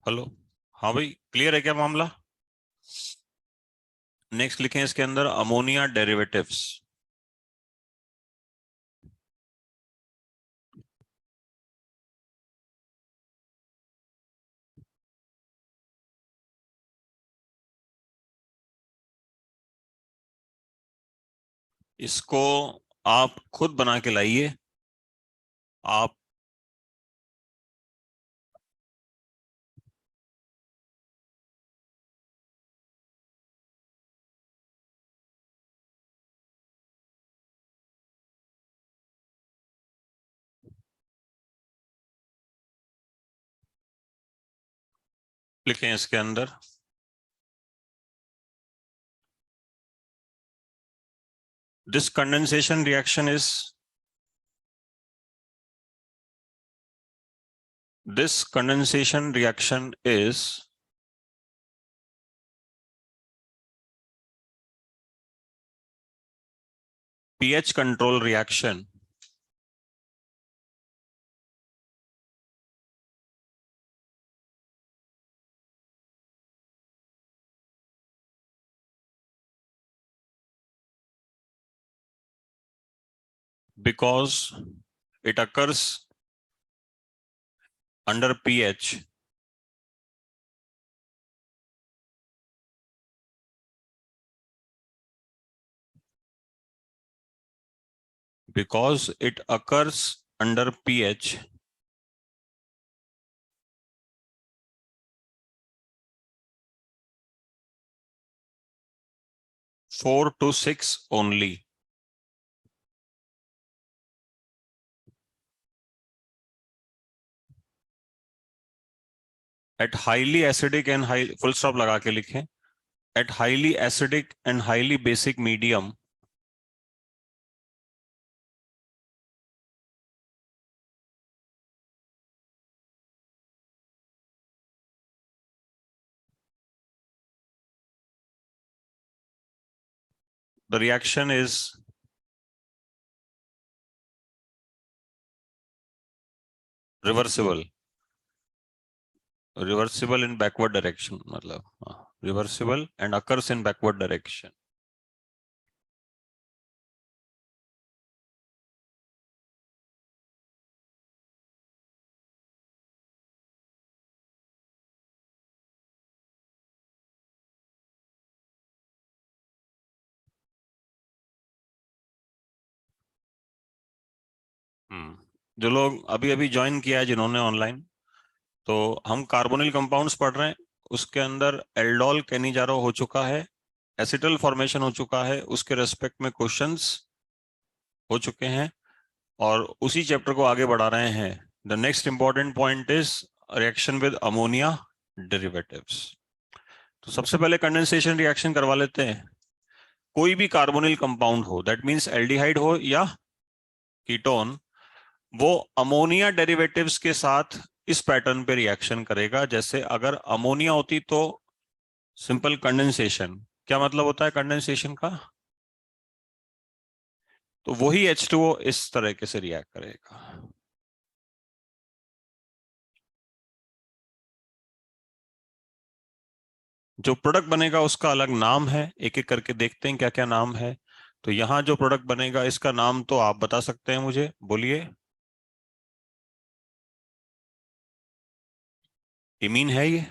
Hello. हाँ भाई, clear है क्या मामला? नेक्स्ट लिखें इसके अंदर अमोनिया डेरिवेटिव्स। इसको आप खुद बना के लाइए। आप लिखें इसके अंदर this condensation reaction is this condensation reaction is pH control reaction because it occurs under pH because it occurs under pH 4 to 6 only. At highly acidic and high full stop लगा के लिखें at highly acidic and highly basic medium the reaction is reversible in backward direction मतलब reversible and occurs in backward direction. जो लोग अभी अभी join किया है जिन्होंने ऑनलाइन, तो हम कार्बोनिल कंपाउंड्स पढ़ रहे हैं। उसके अंदर एल्डोल केनिजारो हो चुका है, एसिटल फॉर्मेशन हो चुका है, उसके रेस्पेक्ट में क्वेश्चंस हो चुके हैं और उसी चैप्टर को आगे बढ़ा रहे हैं। The next important point is reaction with ammonia derivatives. तो सबसे पहले कंडेंसेशन रिएक्शन करवा लेते हैं। कोई भी कार्बोनिल कंपाउंड हो, दैट मींस एल्डिहाइड हो या कीटोन, वो अमोनिया डेरिवेटिव्स के साथ इस पैटर्न पे रिएक्शन करेगा। जैसे अगर अमोनिया होती तो सिंपल कंडेंसेशन। क्या मतलब होता है कंडेंसेशन का? तो वही H2O इस तरीके से रिएक्ट करेगा। जो प्रोडक्ट बनेगा उसका अलग नाम है, एक एक करके देखते हैं क्या क्या नाम है। तो यहां जो प्रोडक्ट बनेगा इसका नाम तो आप बता सकते हैं, मुझे बोलिए। इमीन है ये।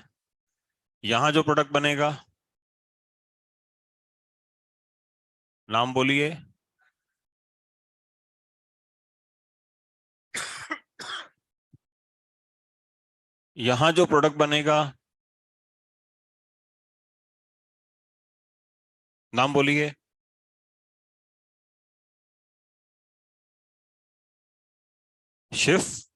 यहां जो प्रोडक्ट बनेगा नाम बोलिए। यहां जो प्रोडक्ट बनेगा नाम बोलिए। शिफ।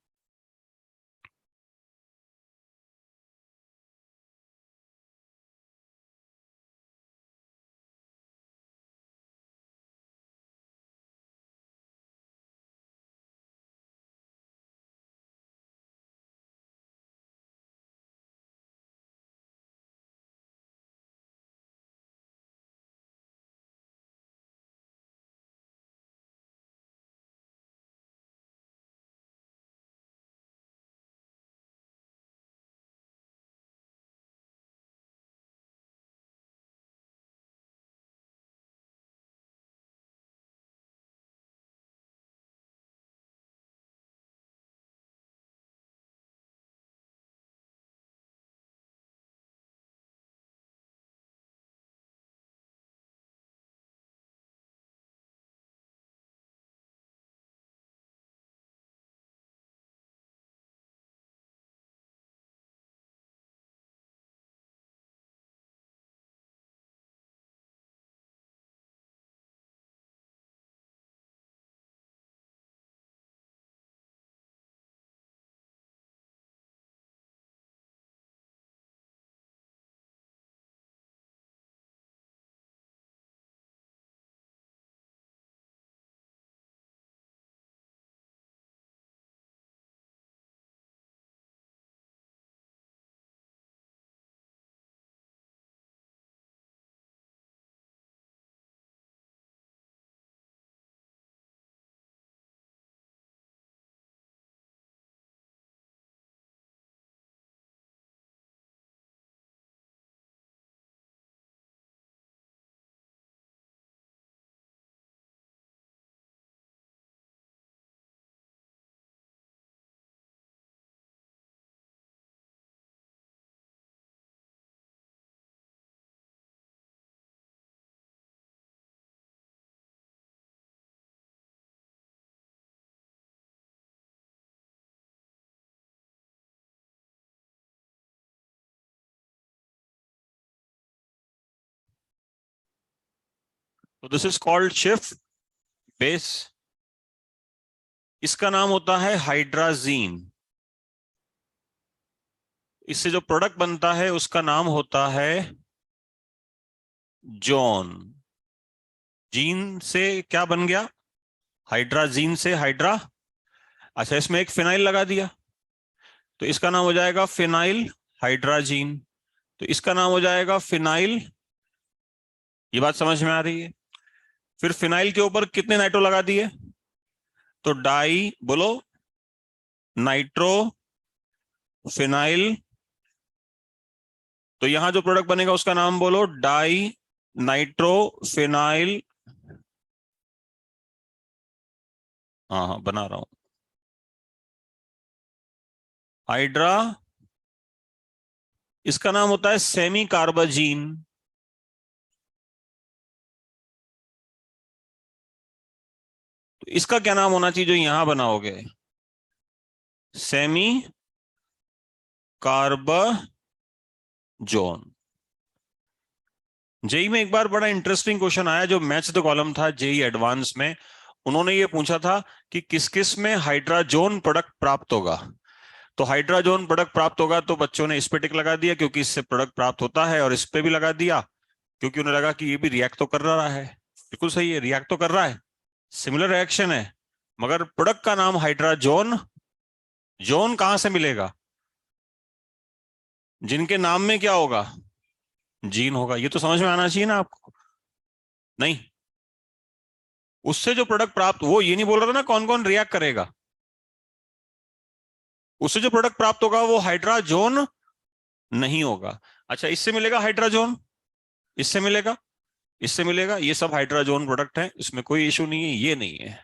तो this is called shift base. इसका नाम होता है हाइड्राजीन। इससे जो प्रोडक्ट बनता है उसका नाम होता है जॉन। जीन से क्या बन गया? हाइड्राजीन से हाइड्रा। अच्छा, इसमें एक फिनाइल लगा दिया तो इसका नाम हो जाएगा फिनाइल हाइड्राजीन। तो इसका नाम हो जाएगा फिनाइल। ये बात समझ में आ रही है? फिर फिनाइल के ऊपर कितने नाइट्रो लगा दिए? तो डाई बोलो, नाइट्रो, फिनाइल। तो यहां जो प्रोडक्ट बनेगा उसका नाम बोलो डाई नाइट्रो फिनाइल। हाँ हाँ, बना रहा हूं। हाइड्रा, इसका नाम होता है सेमी कार्बाजीन। तो इसका क्या नाम होना चाहिए जो यहां बनाओगे? सेमी कार्बाजोन। जेई में एक बार बड़ा इंटरेस्टिंग क्वेश्चन आया जो मैच द कॉलम था जेई एडवांस में। उन्होंने ये पूछा था कि किस किस में हाइड्राजोन प्रोडक्ट प्राप्त होगा। तो हाइड्राजोन प्रोडक्ट प्राप्त होगा तो बच्चों ने इस पे टिक लगा दिया क्योंकि इससे प्रोडक्ट प्राप्त होता है, और इस पे भी लगा दिया क्योंकि उन्हें लगा कि ये भी रिएक्ट तो कर रहा है। बिल्कुल सही है, रिएक्ट तो कर रहा है, सिमिलर रिएक्शन है। मगर प्रोडक्ट का नाम हाइड्राजोन। जोन कहां से मिलेगा? जिनके नाम में क्या होगा? जीन होगा। ये तो समझ में आना चाहिए ना आपको? नहीं, उससे जो प्रोडक्ट प्राप्त, वो ये नहीं बोल रहा था ना कौन कौन रिएक्ट करेगा। उससे जो प्रोडक्ट प्राप्त होगा वो हाइड्राजोन नहीं होगा। अच्छा, इससे मिलेगा हाइड्राजोन, इससे मिलेगा, इससे मिलेगा, ये सब हाइड्राजोन प्रोडक्ट है, इसमें कोई इशू नहीं है, ये नहीं है।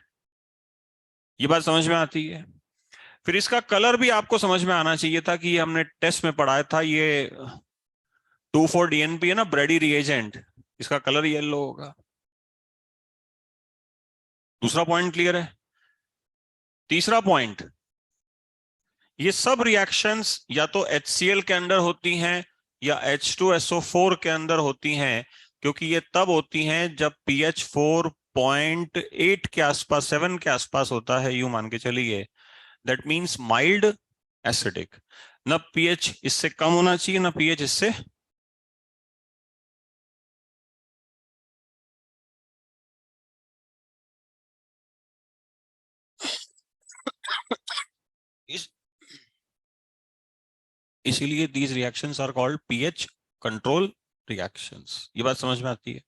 ये बात समझ में आती है? फिर इसका कलर भी आपको समझ में आना चाहिए था कि ये हमने टेस्ट में पढ़ाया था। ये 2,4-DNP है ना, ब्रेडी रिएजेंट, इसका कलर येलो होगा। दूसरा पॉइंट क्लियर है? तीसरा पॉइंट, ये सब रिएक्शंस या तो HCl के अंदर होती हैं या H2SO4 के अंदर होती हैं, क्योंकि ये तब होती हैं जब pH 4.8 के आसपास, 7 के आसपास होता है, यूं मान के चलिए। That means mild acidic. ना pH इससे कम होना चाहिए ना pH इससे। इस इसीलिए these reactions are called pH control reactions. ये बात समझ में आती है?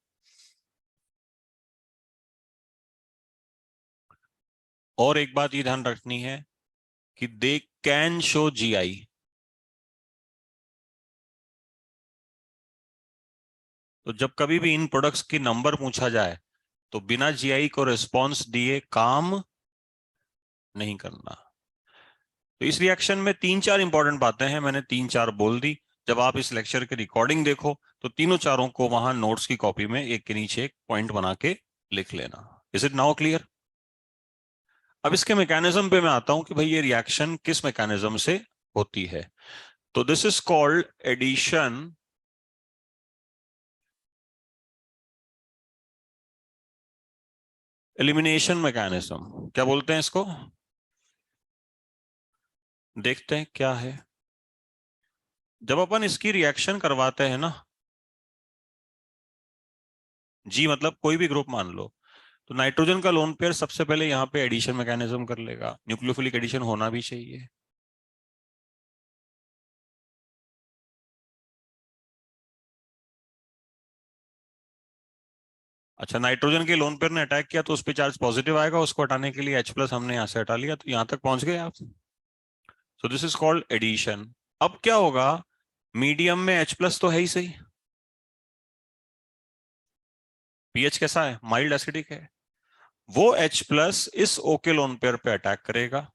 और एक बात ये ध्यान रखनी है कि दे कैन शो GI। तो जब कभी भी इन प्रोडक्ट्स की नंबर पूछा जाए तो बिना GI को रिस्पॉन्स दिए काम नहीं करना। तो इस रिएक्शन में तीन चार इंपॉर्टेंट बातें हैं, मैंने तीन चार बोल दी। जब आप इस लेक्चर की रिकॉर्डिंग देखो तो तीनों चारों को वहां नोट्स की कॉपी में एक के नीचे एक पॉइंट बना के लिख लेना। Is it now clear? अब इसके मैकेनिज्म पे मैं आता हूं कि भाई ये रिएक्शन किस मैकेनिज्म से होती है। तो this is called addition elimination mechanism. क्या बोलते हैं इसको? देखते हैं क्या है। जब अपन इसकी रिएक्शन करवाते हैं ना, जी मतलब कोई भी ग्रुप मान लो, तो नाइट्रोजन का लोन पेयर सबसे पहले यहाँ पे एडिशन मैकेनिज्म कर लेगा। न्यूक्लियोफिलिक एडिशन होना भी चाहिए। अच्छा, नाइट्रोजन के लोन पेयर ने अटैक किया तो उस पर चार्ज पॉजिटिव आएगा, उसको हटाने के लिए H+ हमने यहाँ से हटा लिया, तो यहाँ तक पहुंच गए आप। So this is called addition. अब क्या होगा? मीडियम में H+ तो है ही सही, पीएच कैसा है? माइल्ड एसिडिक है। वो H+ इस O के लोन पेयर पे अटैक करेगा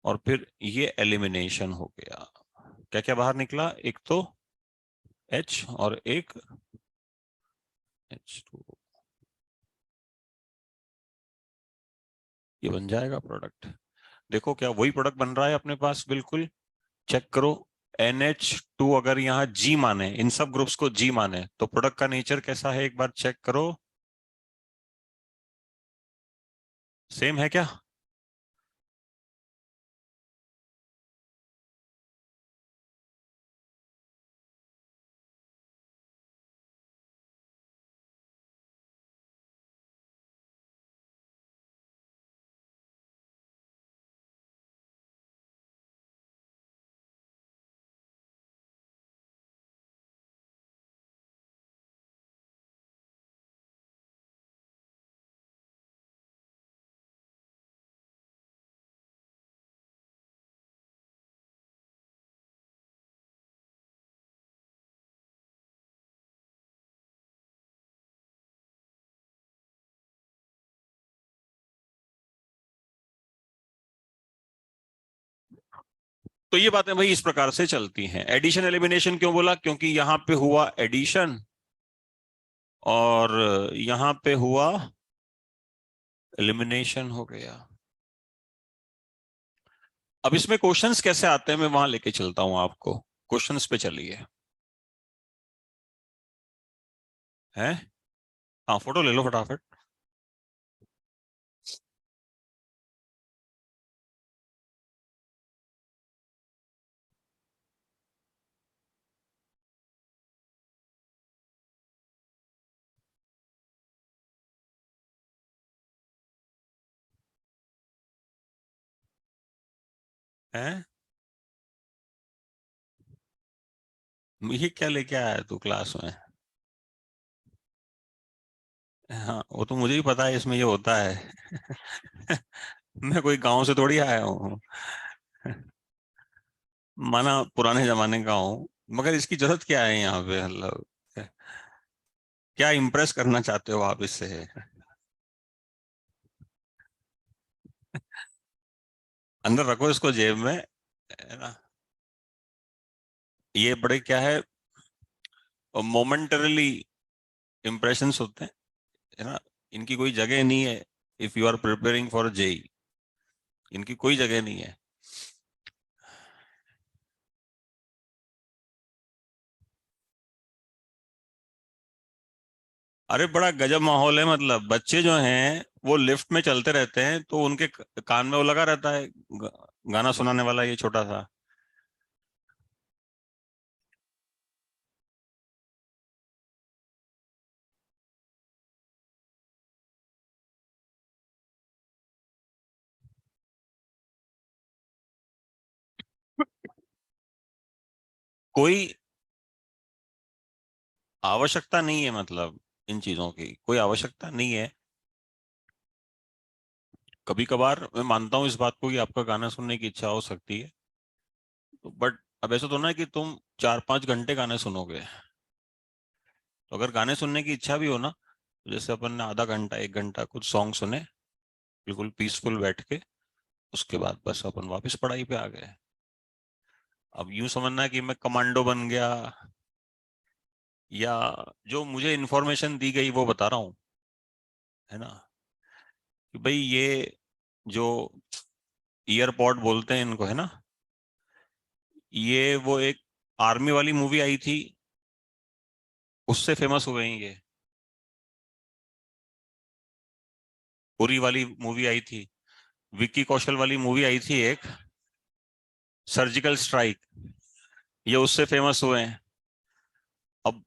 और फिर ये एलिमिनेशन हो गया। क्या क्या बाहर निकला? एक तो H और एक H2। ये बन जाएगा प्रोडक्ट। देखो क्या वही प्रोडक्ट बन रहा है अपने पास, बिल्कुल चेक करो। NH2 अगर यहाँ G माने, इन सब ग्रुप्स को G माने, तो प्रोडक्ट का नेचर कैसा है एक बार चेक करो। सेम है क्या? तो ये बातें भाई इस प्रकार से चलती हैं। एडिशन एलिमिनेशन क्यों बोला? क्योंकि यहाँ पे हुआ एडिशन और यहाँ पे हुआ एलिमिनेशन हो गया। अब इसमें क्वेश्चंस कैसे आते हैं मैं वहां लेके चलता हूं आपको। क्वेश्चंस पे चलिए। हैं? हाँ, फोटो ले लो फटाफट। हैं? ये क्या लेके आया है तू क्लास में? हाँ, वो तो मुझे ही पता है इसमें ये होता है। मैं कोई गांव से थोड़ी आया हूँ। माना पुराने जमाने का हूँ, मगर इसकी जरूरत क्या है यहाँ पे? मतलब क्या इम्प्रेस करना चाहते हो आप इससे? अंदर रखो इसको जेब में, है ना। ये बड़े क्या है, मोमेंटरली इम्प्रेशंस होते हैं, है ना। इनकी कोई जगह नहीं है। If you are preparing for JEE, इनकी कोई जगह नहीं है। अरे बड़ा गजब माहौल है। मतलब बच्चे जो हैं वो लिफ्ट में चलते रहते हैं तो उनके कान में वो लगा रहता है, गाना सुनाने वाला, ये छोटा सा। कोई आवश्यकता नहीं है, मतलब इन चीजों की कोई आवश्यकता नहीं है। कभी कभार मैं मानता हूँ इस बात को कि आपका गाना सुनने की इच्छा हो सकती है, बट अब ऐसा तो ना है कि तुम 4-5 घंटे गाने सुनोगे। तो अगर गाने सुनने की इच्छा भी हो ना, तो जैसे अपन ने आधा घंटा 1 घंटा कुछ सॉन्ग सुने, बिल्कुल पीसफुल बैठ के, उसके बाद बस अपन वापस पढ़ाई पे आ गए। अब यूं समझना है कि मैं कमांडो बन गया, या जो मुझे इन्फॉर्मेशन दी गई वो बता रहा हूँ, है ना। कि भाई ये जो ईयरपॉड बोलते हैं इनको, है ना, ये वो एक आर्मी वाली मूवी आई थी, उससे फेमस हुए हैं ये। उरी वाली मूवी आई थी, विक्की कौशल वाली मूवी आई थी एक, सर्जिकल स्ट्राइक, ये उससे फेमस हुए हैं। अब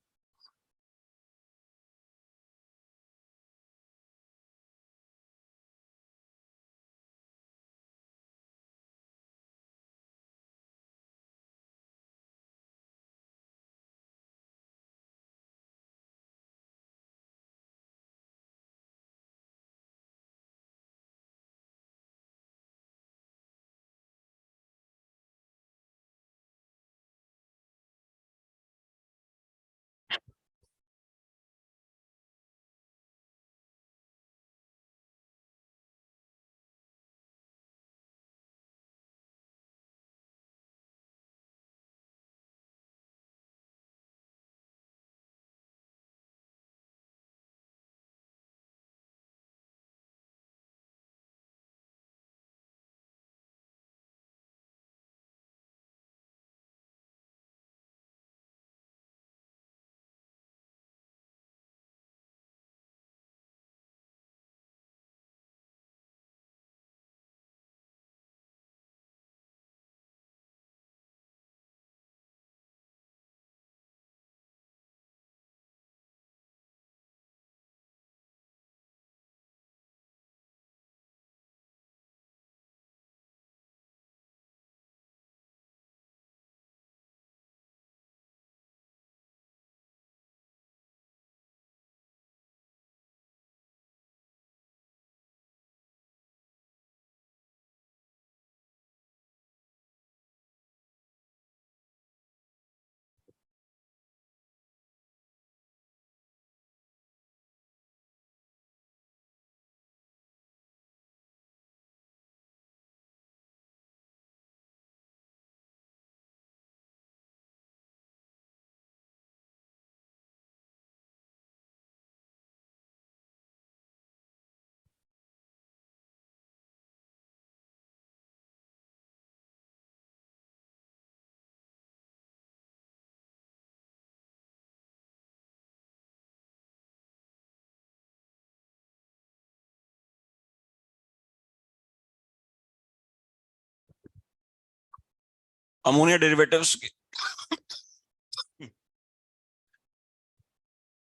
अमोनिया डेरिवेटिव्स के।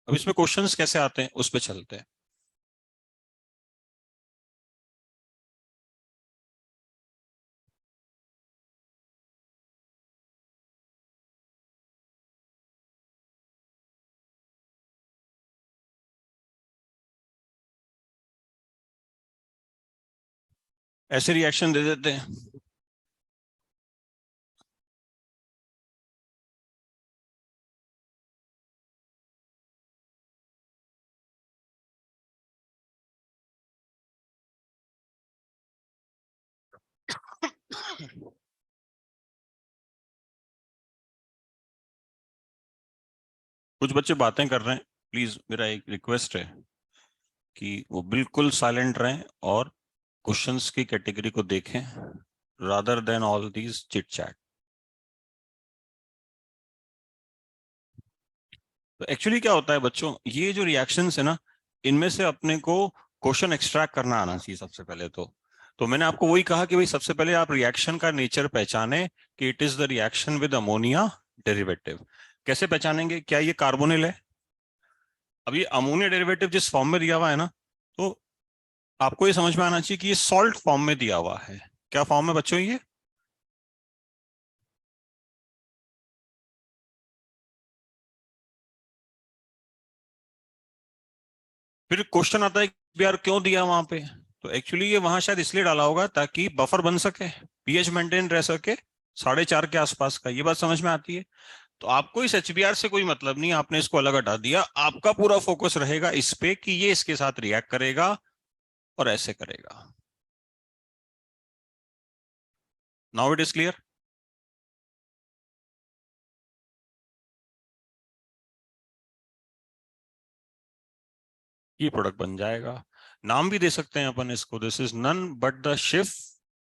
अब इसमें क्वेश्चंस कैसे आते हैं उस पे चलते हैं। ऐसे रिएक्शन दे देते हैं। कुछ बच्चे बातें कर रहे हैं, प्लीज मेरा एक रिक्वेस्ट है कि वो बिल्कुल साइलेंट रहें और क्वेश्चंस की कैटेगरी को देखें rather than all these chit chat. तो एक्चुअली क्या होता है बच्चों, ये जो रिएक्शंस है ना, इनमें से अपने को क्वेश्चन एक्सट्रैक्ट करना आना चाहिए सबसे पहले तो मैंने आपको वही कहा कि भाई सबसे पहले आप रिएक्शन का नेचर पहचाने कि it is the reaction with ammonia derivative. कैसे पहचानेंगे, क्या ये कार्बोनिल है? अब ये अमोनिया डेरिवेटिव जिस फॉर्म में दिया हुआ है ना, तो आपको ये समझ में आना चाहिए कि ये सॉल्ट फॉर्म में दिया हुआ है। क्या फॉर्म है बच्चों ये? फिर क्वेश्चन आता है कि यार क्यों दिया वहां पे? तो एक्चुअली ये वहां शायद इसलिए डाला होगा ताकि बफर बन सके, पीएच मेंटेन रह सके 4.5 के आसपास का। ये बात समझ में आती है? तो आपको इस एचबीआर से कोई मतलब नहीं, आपने इसको अलग हटा दिया। आपका पूरा फोकस रहेगा इस पे कि ये इसके साथ रिएक्ट करेगा और ऐसे करेगा। Now it is clear. ये प्रोडक्ट बन जाएगा। नाम भी दे सकते हैं अपन इसको, this is none but the Schiff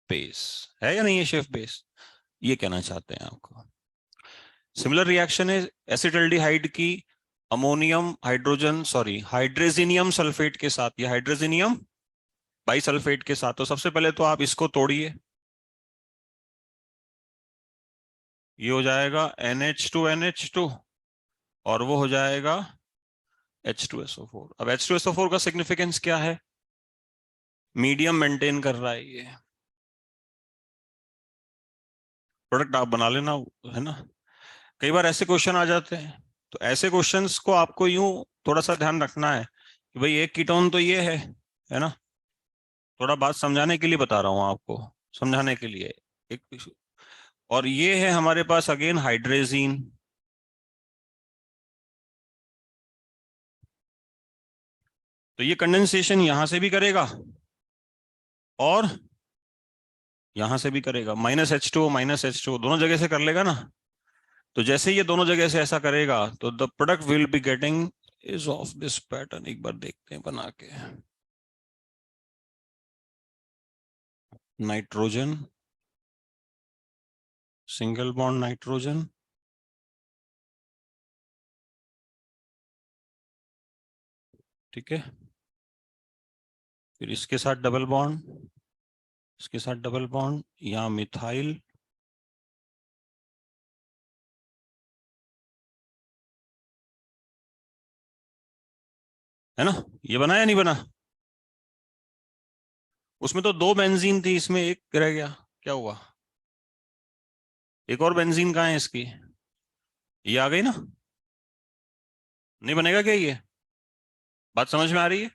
base. है या नहीं है शिफ बेस? ये कहना चाहते हैं आपको। सिमिलर रिएक्शन है एसिटल्डिहाइड की अमोनियम हाइड्रोजन सॉरी हाइड्रोजीनियम सल्फेट के साथ या हाइड्रोजीनियम बाइसल्फेट के साथ। तो सबसे पहले तो आप इसको तोड़िए, ये हो जाएगा NH2NH2 और वो हो जाएगा H2SO4। अब H2SO4 का सिग्निफिकेंस क्या है? मीडियम मेंटेन कर रहा है ये। प्रोडक्ट आप बना लेना, है ना? कई बार ऐसे क्वेश्चन आ जाते हैं, तो ऐसे क्वेश्चंस को आपको यूं थोड़ा सा ध्यान रखना है कि भाई एक कीटोन तो ये है ना? थोड़ा बात समझाने के लिए बता रहा हूं आपको, समझाने के लिए। एक और ये है हमारे पास अगेन हाइड्रेजीन। तो ये कंडेंसेशन यहां से भी करेगा और यहां से भी करेगा, -H2O दोनों जगह से कर लेगा ना। तो जैसे ये दोनों जगह से ऐसा करेगा तो the product will be getting is of this pattern. एक बार देखते हैं बना के। नाइट्रोजन, सिंगल बॉन्ड नाइट्रोजन, ठीक है। फिर इसके साथ डबल बॉन्ड, इसके साथ डबल बॉन्ड, यहाँ मिथाइल, है ना? ये बना या नहीं बना? उसमें तो दो बेंजीन थी, इसमें एक रह गया। क्या हुआ? एक और बेंजीन कहाँ है इसकी? ये आ गई ना? नहीं बनेगा क्या ये? बात समझ में आ रही है?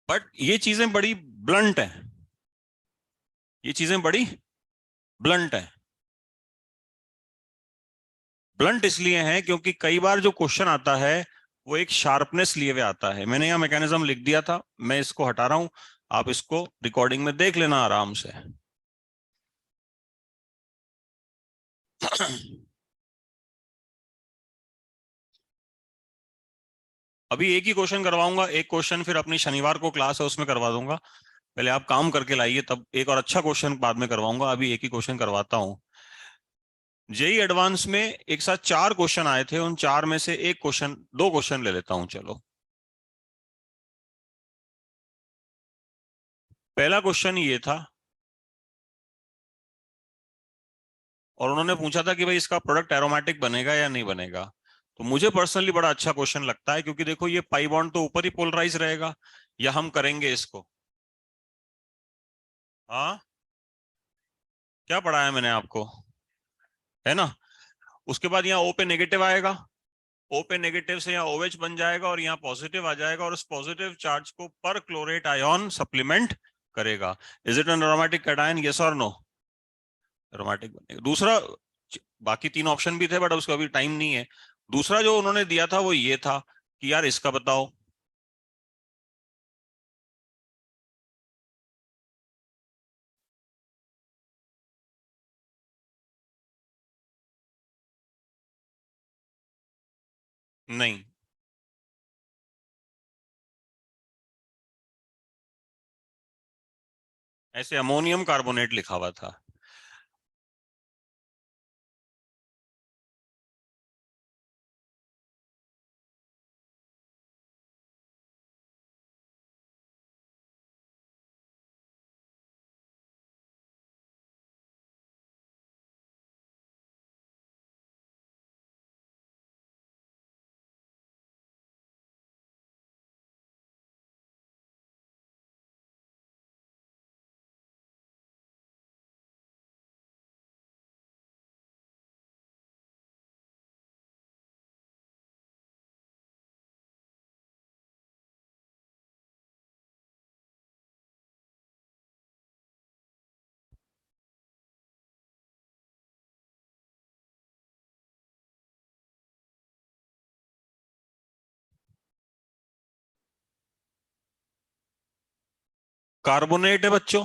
बट ये चीजें बड़ी ब्लंट है, ये चीजें बड़ी ब्लंट है। ब्लंट इसलिए है क्योंकि कई बार जो क्वेश्चन आता है वो एक शार्पनेस लिए हुए आता है। मैंने यहाँ मैकेनिज्म लिख दिया था, मैं इसको हटा रहा हूं, आप इसको रिकॉर्डिंग में देख लेना आराम से। अभी एक ही क्वेश्चन करवाऊंगा, एक क्वेश्चन फिर अपनी शनिवार को क्लास है उसमें करवा दूंगा। पहले आप काम करके लाइए, तब एक और अच्छा क्वेश्चन बाद में करवाऊंगा, अभी एक ही क्वेश्चन करवाता हूं। जेई एडवांस में एक साथ चार क्वेश्चन आए थे, उन चार में से एक क्वेश्चन, दो क्वेश्चन ले लेता हूं चलो। पहला क्वेश्चन ये था, और उन्होंने पूछा था कि भाई इसका प्रोडक्ट एरोमेटिक बनेगा या नहीं बनेगा। तो मुझे पर्सनली बड़ा अच्छा क्वेश्चन लगता है, क्योंकि देखो ये पाई बॉन्ड तो ऊपर ही पोलराइज रहेगा, या हम करेंगे इसको। हाँ, क्या पढ़ाया मैंने आपको, है ना। उसके बाद यहाँ ओ पे नेगेटिव आएगा, ओ पे नेगेटिव से यहाँ OH बन जाएगा और यहाँ पॉजिटिव आ जाएगा, और उस पॉजिटिव चार्ज को पर क्लोरेट आयन सप्लीमेंट करेगा। Is it an aromatic cation, yes और नो। एरोमेटिक बनेगा। दूसरा, बाकी तीन ऑप्शन भी थे बट उसका अभी टाइम नहीं है। दूसरा जो उन्होंने दिया था वो ये था कि यार इसका बताओ। नहीं, ऐसे अमोनियम कार्बोनेट लिखा हुआ था। कार्बोनेट है बच्चों,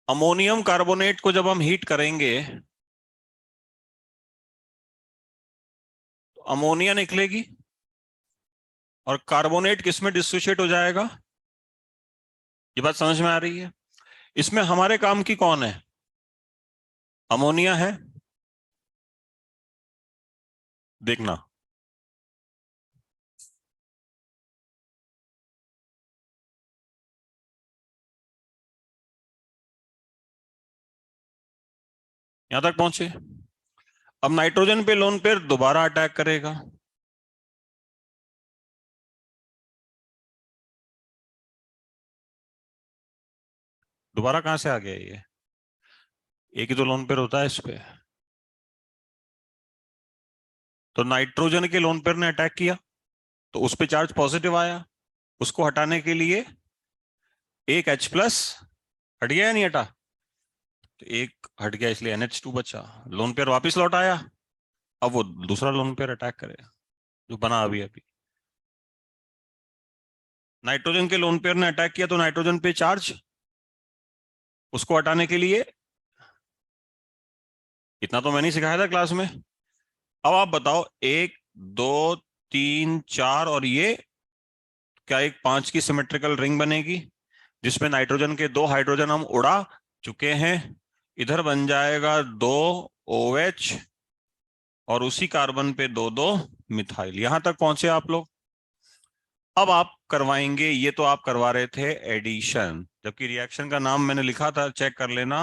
अमोनियम कार्बोनेट को जब हम हीट करेंगे तो अमोनिया निकलेगी, और कार्बोनेट किस में डिसोशिएट हो जाएगा। ये बात समझ में आ रही है। इसमें हमारे काम की कौन है, अमोनिया है, देखना। यहां तक पहुंचे। अब नाइट्रोजन पे लोन पेयर दोबारा अटैक करेगा। दोबारा कहां से आ गया ये, एक ही तो लोन पेयर होता है इस पे। तो नाइट्रोजन के लोन पेयर ने अटैक किया, तो उस पे चार्ज पॉजिटिव आया, उसको हटाने के लिए एक H+ हट गया या नहीं हटा। तो एक हट गया इसलिए NH2 बचा, लोन पेयर वापस लौट आया। अब वो दूसरा लोन पेयर अटैक करेगा जो बना अभी अभी। नाइट्रोजन के लोन पेयर ने अटैक किया तो नाइट्रोजन पे चार्ज, उसको हटाने के लिए, इतना तो मैंने सिखाया था क्लास में। अब आप बताओ, एक, दो, तीन, चार, और ये क्या एक पांच की सिमेट्रिकल रिंग बनेगी, जिसमें नाइट्रोजन के दो हाइड्रोजन हम उड़ा चुके हैं। इधर बन जाएगा दो OH, और उसी कार्बन पे दो दो मिथाइल। यहां तक पहुंचे आप लोग। अब आप करवाएंगे, ये तो आप करवा रहे थे एडिशन, जबकि रिएक्शन का नाम मैंने लिखा था, चेक कर लेना।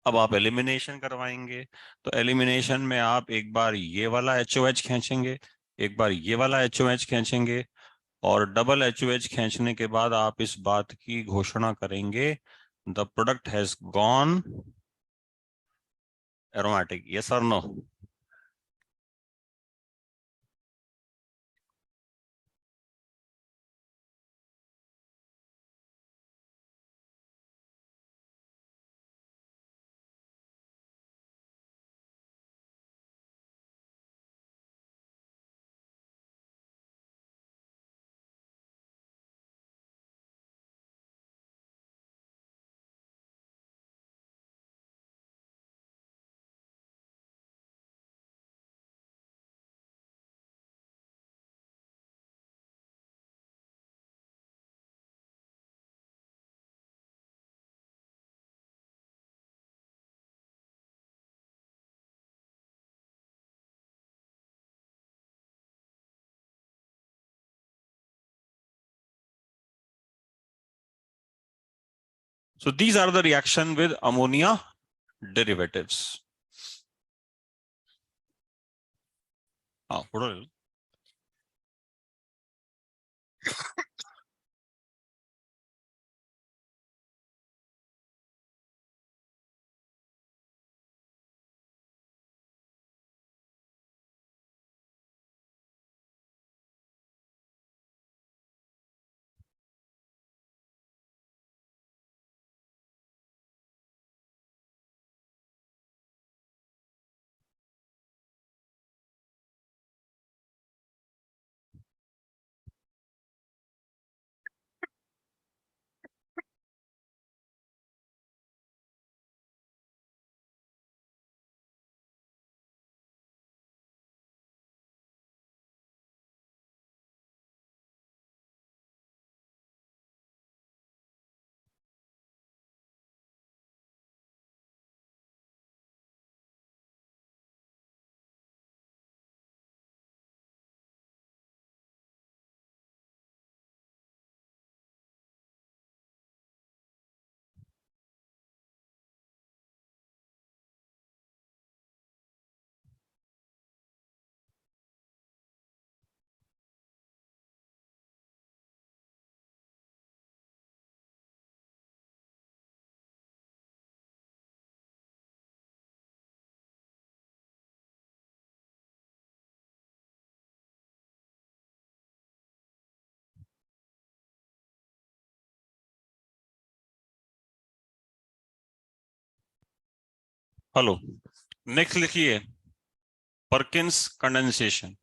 अब आप एलिमिनेशन करवाएंगे, तो एलिमिनेशन में आप एक बार ये वाला HOH खींचेंगे, एक बार ये वाला HOH खींचेंगे, और डबल HOH खींचने के बाद आप इस बात की घोषणा करेंगे, the product has gone aromatic, yes और no. So these are the reaction with ammonia derivatives. photo ले लो. हेलो. नेक्स्ट लिखिए परकिंस कंडेंसेशन.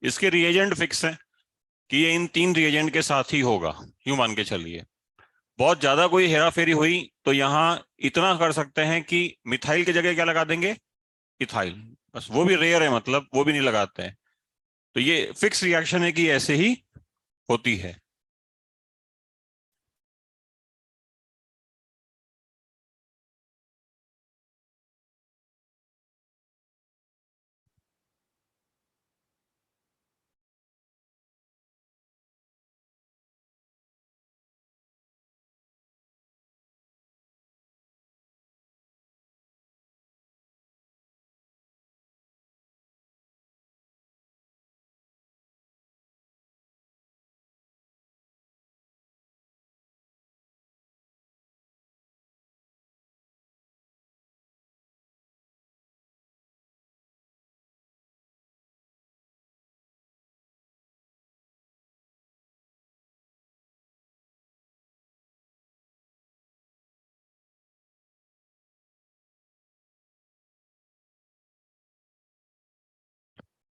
इसके रिएजेंट फिक्स है कि ये इन 3 रिएजेंट के साथ ही होगा, यूं मान के चलिए. बहुत ज्यादा कोई हेरा फेरी हुई तो यहां इतना कर सकते हैं कि मिथाइल की जगह क्या लगा देंगे, इथाइल. बस वो भी रेयर है, मतलब वो भी नहीं लगाते हैं. तो ये फिक्स रिएक्शन है कि ऐसे ही होती है.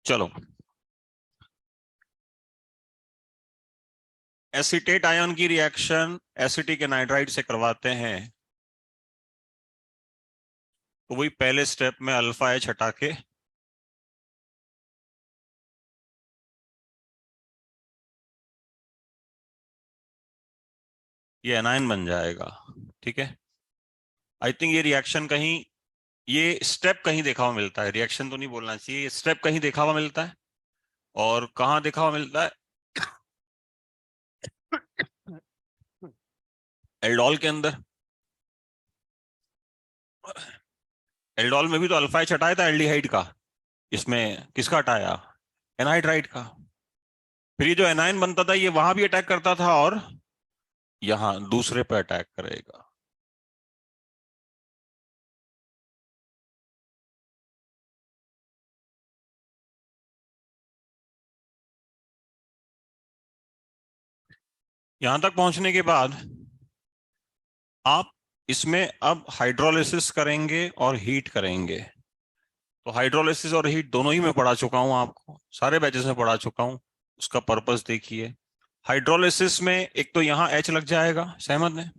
चलो, एसीटेट आयन की रिएक्शन एसिटिक एनाइड्राइड से करवाते हैं तो वही पहले स्टेप में अल्फा एच हटा के ये एनायन बन जाएगा. ठीक है. आई थिंक ये रिएक्शन कहीं, ये स्टेप कहीं देखा हुआ मिलता है. रिएक्शन तो नहीं बोलना चाहिए, ये स्टेप कहीं देखा हुआ मिलता है. और कहाँ देखा हुआ मिलता है? एल्डोल के अंदर. एल्डोल में भी तो अल्फा एच हटाया था एल्डिहाइड का. इसमें किसका हटाया? एनहाइड्राइड का. फिर ये जो एनायन बनता था ये वहां भी अटैक करता था और यहां दूसरे पे अटैक करेगा. यहां तक पहुंचने के बाद आप इसमें अब हाइड्रोलिसिस करेंगे और हीट करेंगे. तो हाइड्रोलिसिस और हीट दोनों ही मैं पढ़ा चुका हूं, आपको सारे बैचेस में पढ़ा चुका हूं. उसका पर्पस देखिए. हाइड्रोलिसिस में एक तो यहां H लग जाएगा, सहमत है?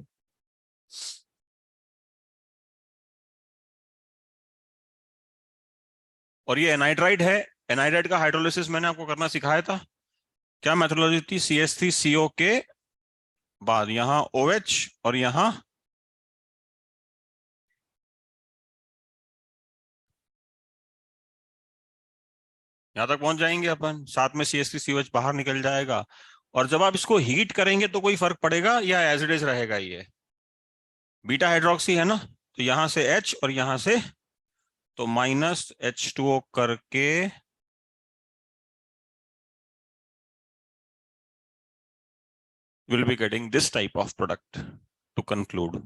और ये एनाइड्राइड है. एनाइड्राइड का हाइड्रोलिसिस मैंने आपको करना सिखाया था. क्या मेथोडोलॉजी थी? CH3CO के बाद यहां OH और यहां यहां तक पहुंच जाएंगे अपन, साथ में CH3COH बाहर निकल जाएगा। और जब आप इसको हीट करेंगे तो कोई फर्क पड़ेगा या एज इट इज रहेगा ये? बीटा हाइड्रोक्सी है ना, तो यहां से H और यहां से, तो -H2O करके will be getting this type of product to conclude.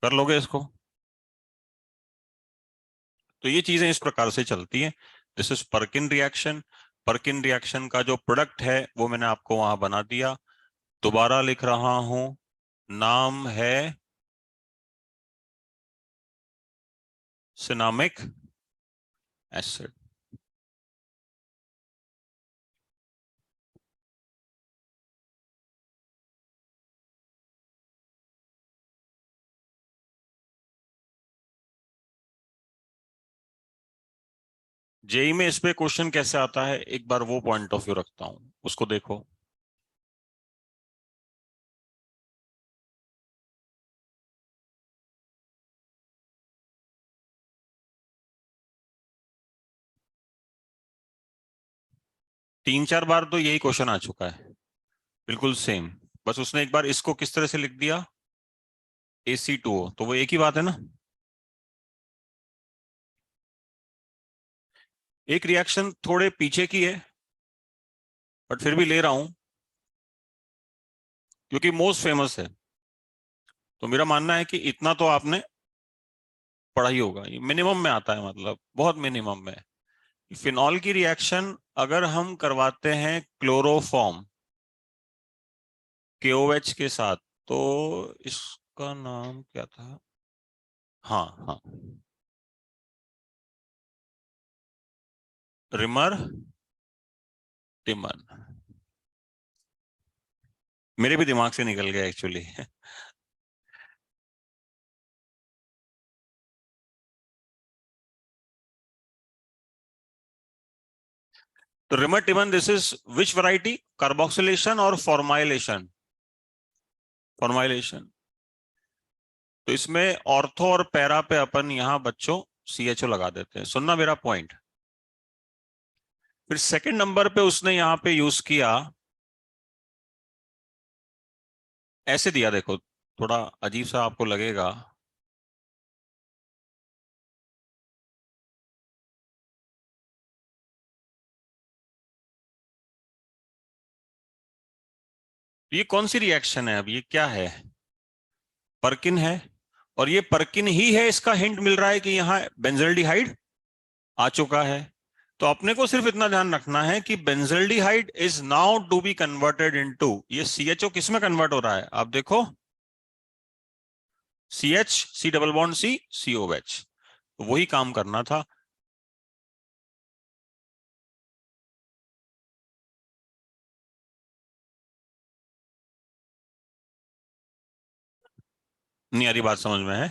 कर लोगे इसको? तो ये चीजें इस प्रकार से चलती हैं। This is Perkin reaction. Perkin reaction का जो प्रोडक्ट है वो मैंने आपको वहां बना दिया। दोबारा लिख रहा हूं, नाम है सिनामिक एसिड। जेई में इस पे क्वेश्चन कैसे आता है, एक बार वो पॉइंट ऑफ व्यू रखता हूं, उसको देखो। तीन चार बार तो यही क्वेश्चन आ चुका है, बिल्कुल सेम। बस उसने एक बार इसको किस तरह से लिख दिया, AC2O, तो वो एक ही बात है ना। एक रिएक्शन थोड़े पीछे की है, बट फिर भी ले रहा हूं क्योंकि मोस्ट फेमस है। तो मेरा मानना है कि इतना तो आपने पढ़ा ही होगा, ये मिनिमम में आता है, मतलब बहुत मिनिमम में। फिनॉल की रिएक्शन अगर हम करवाते हैं क्लोरोफॉर्म KOH के साथ, तो इसका नाम क्या था? हाँ हाँ, रिमर टिमन। मेरे भी दिमाग से निकल गया एक्चुअली। तो Reimer Tiemann, this is which variety, carboxylation और फॉर्माइलेशन? फॉर्माइलेशन। तो इसमें ऑर्थो और पैरा पे अपन यहां बच्चों CHO लगा देते हैं, सुनना मेरा पॉइंट। फिर सेकंड नंबर पे उसने यहां पे यूज किया, ऐसे दिया, देखो थोड़ा अजीब सा आपको लगेगा। ये कौन सी रिएक्शन है, अब ये क्या है? पर्किन है, और ये पर्किन ही है, इसका हिंट मिल रहा है कि यहाँ बेंजल्डिहाइड आ चुका है। तो अपने को सिर्फ इतना ध्यान रखना है कि benzaldehyde is now to be converted into, ये CHO किस में कन्वर्ट हो रहा है आप देखो, CH, C double bond C, COH। तो वही काम करना था। नहीं आ रही बात समझ में है?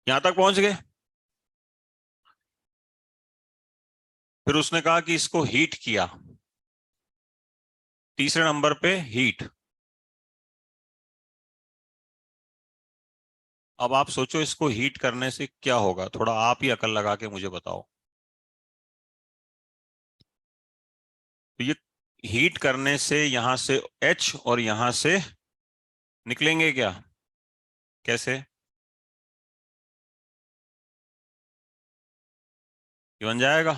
यहां तक पहुंच गए। फिर उसने कहा कि इसको हीट किया, तीसरे नंबर पे हीट। अब आप सोचो इसको हीट करने से क्या होगा, थोड़ा आप ही अकल लगा के मुझे बताओ। तो ये हीट करने से यहां से H और यहां से निकलेंगे क्या, कैसे? ये बन जाएगा,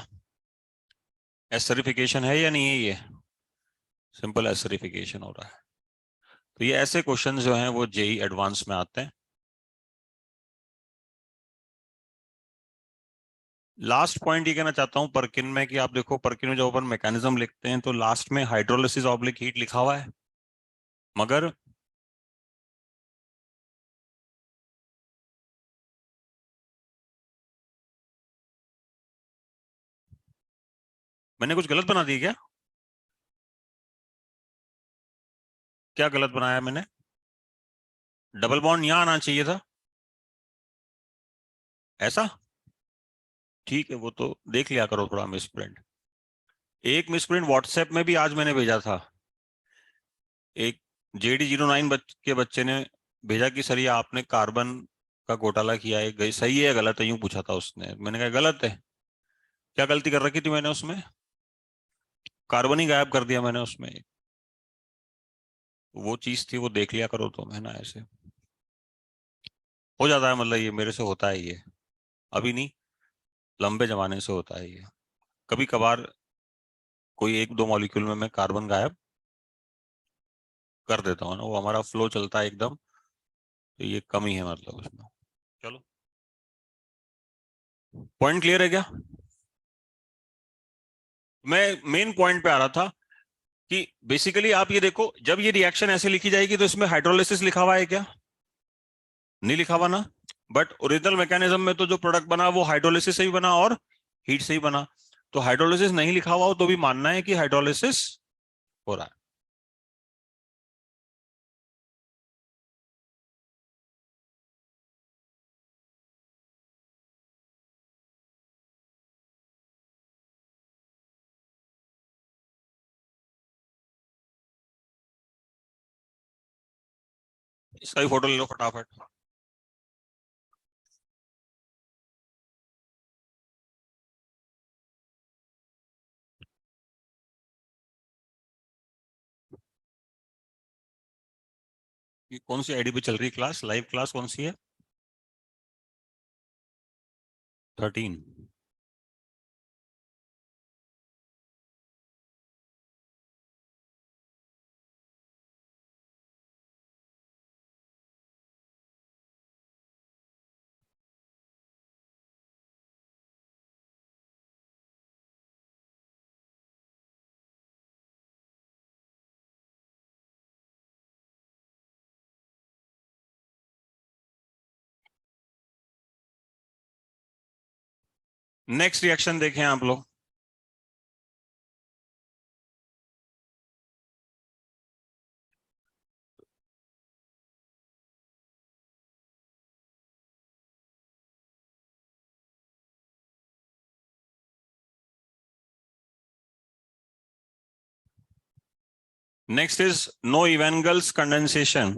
एसरिफिकेशन है या नहीं है ये? सिंपल एसरिफिकेशन हो रहा है। तो ये ऐसे क्वेश्चंस जो हैं वो जेई एडवांस में आते हैं। लास्ट पॉइंट ये कहना चाहता हूं पर्किन में, कि आप देखो पर्किन में जब अपन मैकेनिज्म लिखते हैं तो लास्ट में हाइड्रोलिसिस ऑब्लिक हीट लिखा हुआ है, मगर मैंने कुछ गलत बना दिया क्या? क्या गलत बनाया मैंने? डबल बॉन्ड यहां आना चाहिए था ऐसा। ठीक है, वो तो देख लिया करो थोड़ा मिस प्रिंट। एक मिस प्रिंट व्हाट्सएप में भी आज मैंने भेजा था। एक JD09 के बच्चे ने भेजा कि सर ये आपने कार्बन का घोटाला किया है, सही है या गलत है, यूं पूछा था उसने। मैंने कहा गलत है। क्या गलती कर रखी थी मैंने उसमें? कार्बन ही गायब कर दिया मैंने उसमें। वो चीज थी, वो देख लिया करो तुम, है ना। ऐसे हो जाता है, मतलब ये मेरे से होता है ये। अभी नहीं, लंबे जमाने से होता है ये। कभी कभार कोई एक दो मॉलिक्यूल में मैं कार्बन गायब कर देता हूँ ना, वो हमारा फ्लो चलता है एकदम, तो ये कमी है मतलब उसमें। चलो, पॉइंट क्लियर है क्या? मैं मेन पॉइंट पे आ रहा था कि बेसिकली आप ये देखो, जब ये रिएक्शन ऐसे लिखी जाएगी तो इसमें हाइड्रोलिसिस लिखा हुआ है क्या? नहीं लिखा हुआ ना। बट ओरिजिनल मैकेनिज्म में तो जो प्रोडक्ट बना वो हाइड्रोलिसिस से ही बना और हीट से ही बना। तो हाइड्रोलिसिस नहीं लिखा हुआ हो तो भी मानना है कि हाइड्रोलिसिस हो रहा है। इसका भी फोटो ले लो फटाफट। ये कौन सी आईडी पे चल रही क्लास? लाइव क्लास कौन सी है? 13। नेक्स्ट रिएक्शन देखें आप लोग। Next is no Knoevenagel condensation.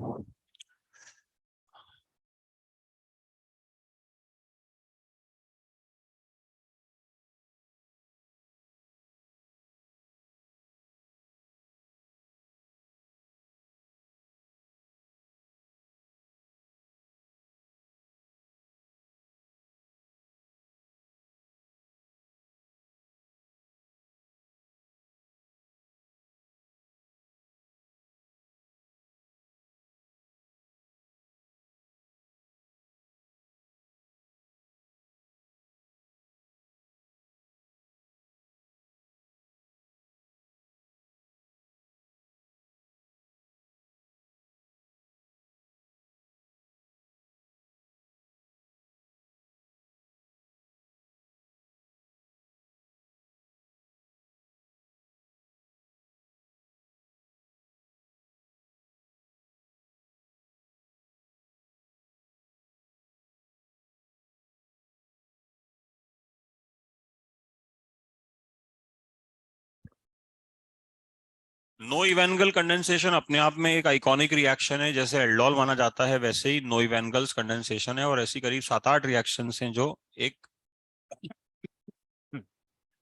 No Knoevenagel condensation अपने आप में एक आइकॉनिक रिएक्शन है, जैसे एल्डोल माना जाता है वैसे ही नो इवेंगल्स कंडेंसेशन है। और ऐसी करीब 7-8 रिएक्शन हैं जो एक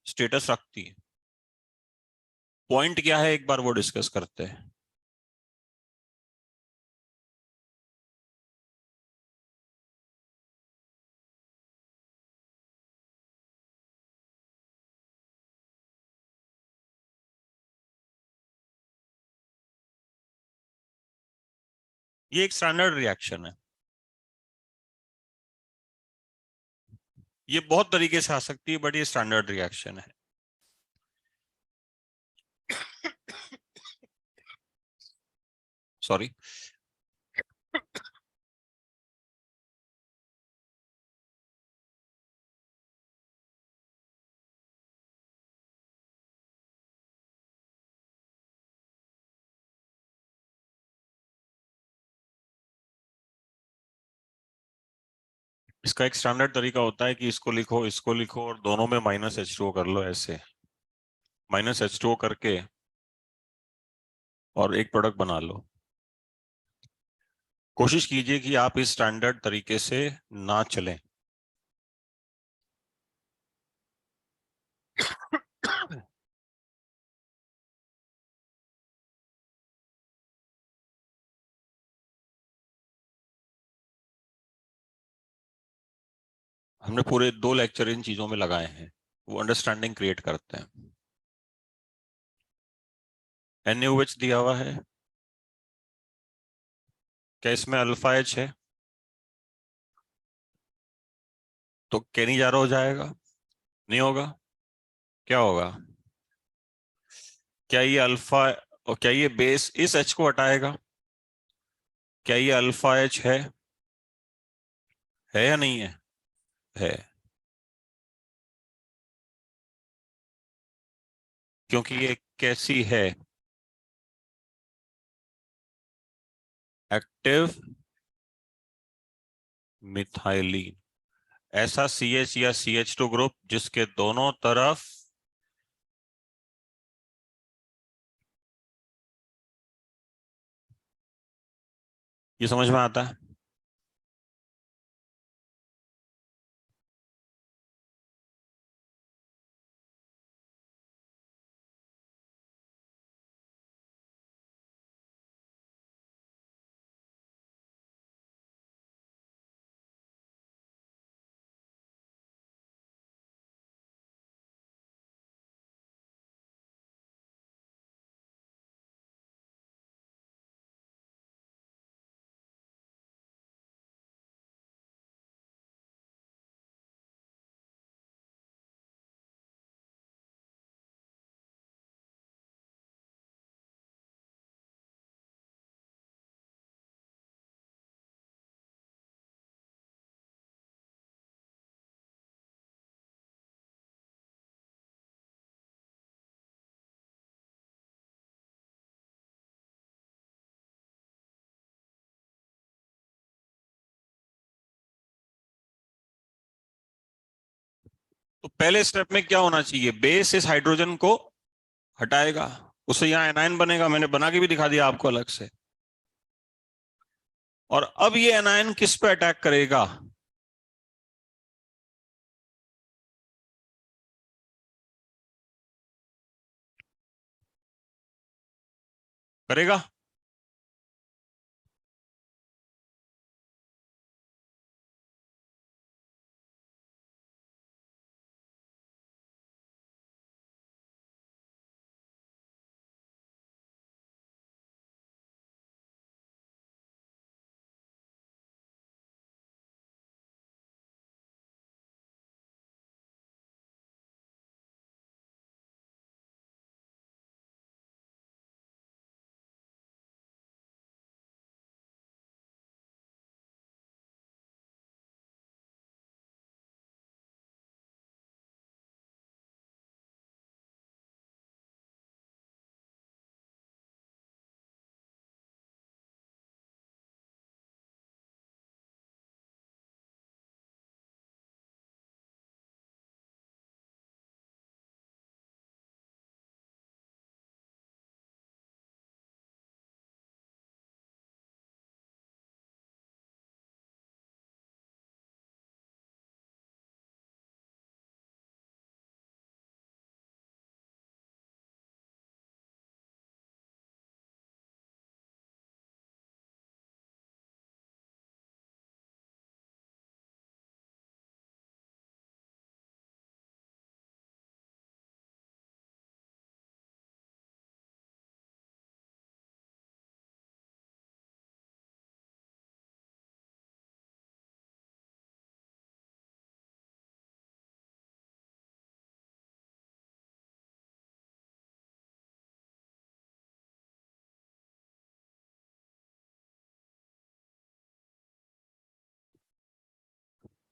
स्टेटस रखती है। पॉइंट क्या है एक बार वो डिस्कस करते हैं। ये एक स्टैंडर्ड रिएक्शन है। ये बहुत तरीके से आ सकती है बट ये स्टैंडर्ड रिएक्शन है। सॉरी। इसका एक स्टैंडर्ड तरीका होता है कि इसको लिखो और दोनों में -H2O कर लो, ऐसे -H2O करके और एक प्रोडक्ट बना लो। कोशिश कीजिए कि आप इस स्टैंडर्ड तरीके से ना चलें। हमने पूरे 2 लेक्चर इन चीजों में लगाए हैं, वो अंडरस्टैंडिंग क्रिएट करते हैं। NaOH दिया हुआ है, क्या इसमें अल्फा H है? तो कैनी जारा हो जाएगा, नहीं होगा? क्या होगा? क्या ये अल्फा, और क्या ये बेस इस H को हटाएगा? क्या ये अल्फा H है या नहीं है? है, क्योंकि ये कैसी है? Active methylene. ऐसा CH या CH2 ग्रुप जिसके दोनों तरफ ये समझ में आता है? तो पहले स्टेप में क्या होना चाहिए? बेस इस हाइड्रोजन को हटाएगा, उससे यहाँ एनायन बनेगा, मैंने बना के भी दिखा दिया आपको अलग से। और अब ये एनायन किस पे अटैक करेगा? करेगा।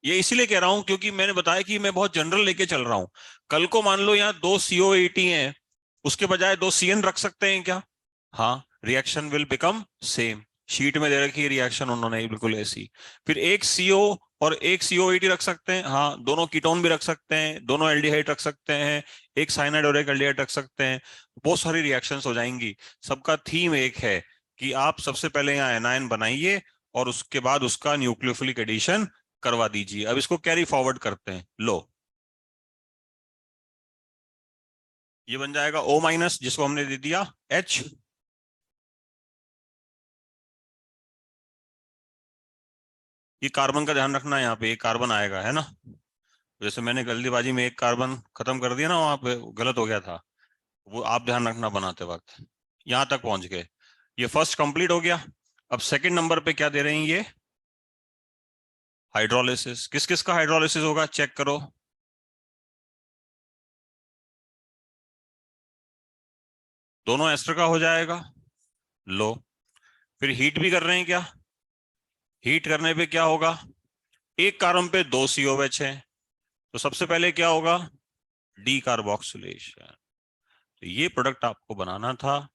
ये इसीलिए कह रहा हूं क्योंकि मैंने बताया कि मैं बहुत जनरल लेके चल रहा हूं। कल को मान लो यहाँ 2 CO80 हैं, उसके बजाय 2 CN रख सकते हैं क्या? हाँ, reaction will become same. Sheet में दे रखी रिएक्शन उन्होंने बिल्कुल ऐसी। फिर एक CO और एक COAT रख सकते हैं, हाँ दोनों कीटोन भी रख सकते हैं, दोनों एल्डिहाइड रख सकते हैं, एक साइनाइड और एक एल्डिहाइड रख सकते हैं, बहुत सारी रिएक्शंस हो जाएंगी। सबका थीम एक है कि आप सबसे पहले यहाँ एनायन बनाइए और उसके बाद उसका न्यूक्लियोफिलिक एडिशन करवा दीजिए। अब इसको कैरी फॉरवर्ड करते हैं, लो ये बन जाएगा O- जिसको हमने दे दिया H। ये कार्बन का ध्यान रखना है, यहाँ पे एक कार्बन आएगा है ना, जैसे मैंने जल्दीबाजी में एक कार्बन खत्म कर दिया ना, वहां पे गलत हो गया था, वो आप ध्यान रखना बनाते वक्त। यहां तक पहुंच गए, ये फर्स्ट कंप्लीट हो गया। अब सेकंड नंबर पे क्या दे रहे हैं ये, हाइड्रोलिसिस। किस किस का हाइड्रोलिसिस होगा चेक करो। दोनों एस्टर का हो जाएगा, लो। फिर हीट भी कर रहे हैं क्या, हीट करने पे क्या होगा, एक कार्बन पे दो COH है, तो सबसे पहले क्या होगा, डी कार्बोक्सिलेशन। तो ये प्रोडक्ट आपको बनाना था,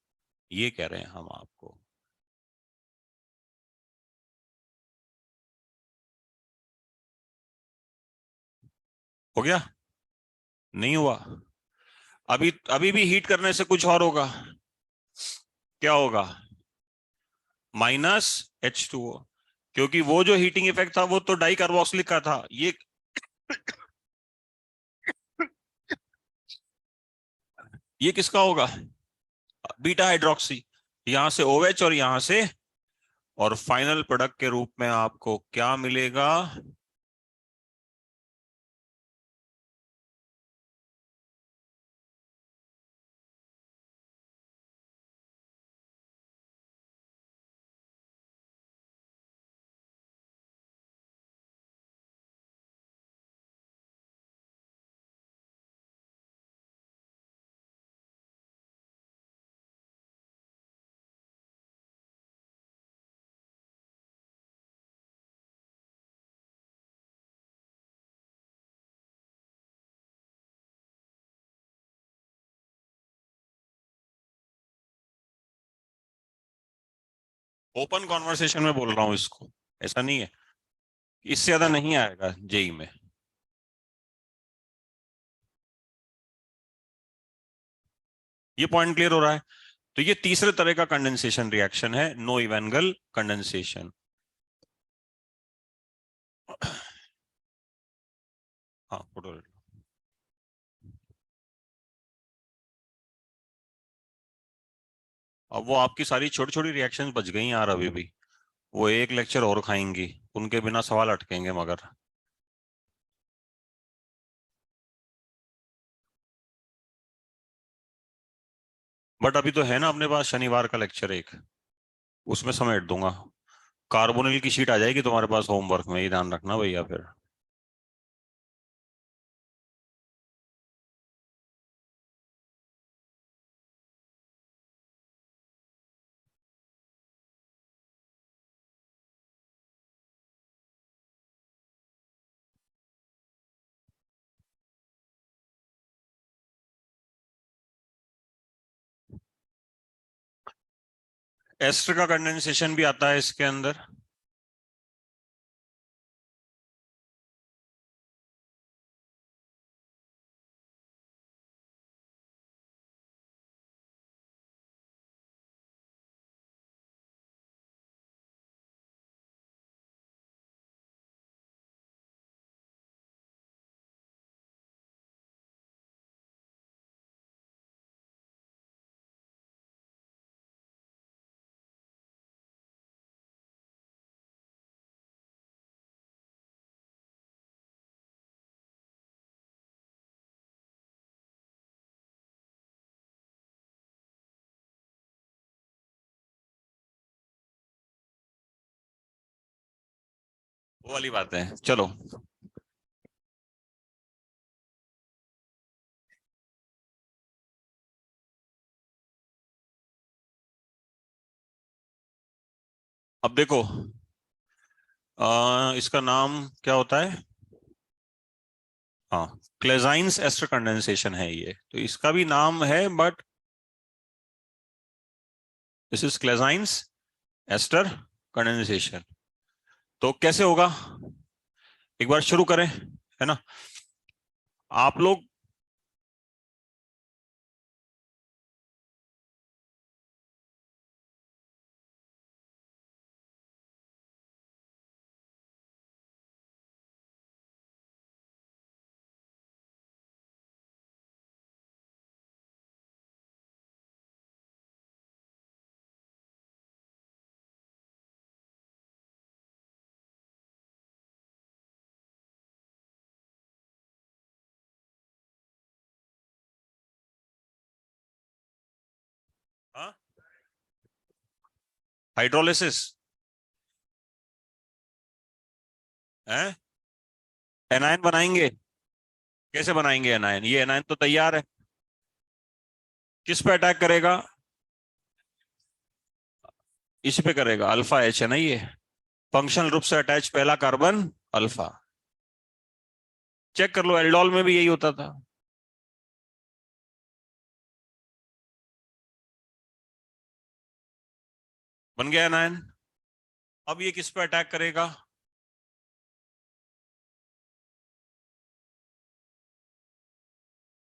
ये कह रहे हैं हम आपको। हो गया, नहीं हुआ, अभी अभी भी हीट करने से कुछ और होगा, क्या होगा, -H2O, क्योंकि वो जो हीटिंग इफेक्ट था वो तो डाई कार्बोक्सिलिक का था, ये किसका होगा, बीटा हाइड्रोक्सी। यहां से OH और यहां से, और फाइनल प्रोडक्ट के रूप में आपको क्या मिलेगा, ओपन कॉन्वर्सेशन में बोल रहा हूं इसको, ऐसा नहीं है, इससे ज्यादा नहीं आएगा जेई में। ये पॉइंट क्लियर हो रहा है। तो ये तीसरे तरह का कंडेंसेशन रिएक्शन है, नो इवेंगल कंडेंसेशन। हाँ फोटो, अब वो आपकी सारी छोटी छोटी रिएक्शंस बच गई यार अभी भी, वो एक लेक्चर और खाएंगी, उनके बिना सवाल अटकेंगे मगर। बट अभी तो है ना अपने पास शनिवार का लेक्चर एक, उसमें समेट दूंगा। कार्बोनिल की शीट आ जाएगी तुम्हारे पास होमवर्क में, ये ध्यान रखना भैया फिर। एस्टर का कंडेंसेशन भी आता है इसके अंदर। वो वाली बात है, चलो। अब देखो, इसका नाम क्या होता है, हाँ क्लेजाइंस एस्टर कंडेंसेशन है ये, तो इसका भी नाम है, but this is Claisen ester condensation. तो कैसे होगा, एक बार शुरू करें, है ना। आप लोग हाँ, हाइड्रोलिसिस है, एनायन बनाएंगे। कैसे बनाएंगे एनायन, ये एनायन तो तैयार है। किस पे अटैक करेगा, इस पे करेगा, अल्फा एच है ना ये। फंक्शनल ग्रुप से अटैच पहला कार्बन अल्फा। चेक कर लो, एल्डोल में भी यही होता था। बन गया एनायन। अब ये किस पे अटैक करेगा,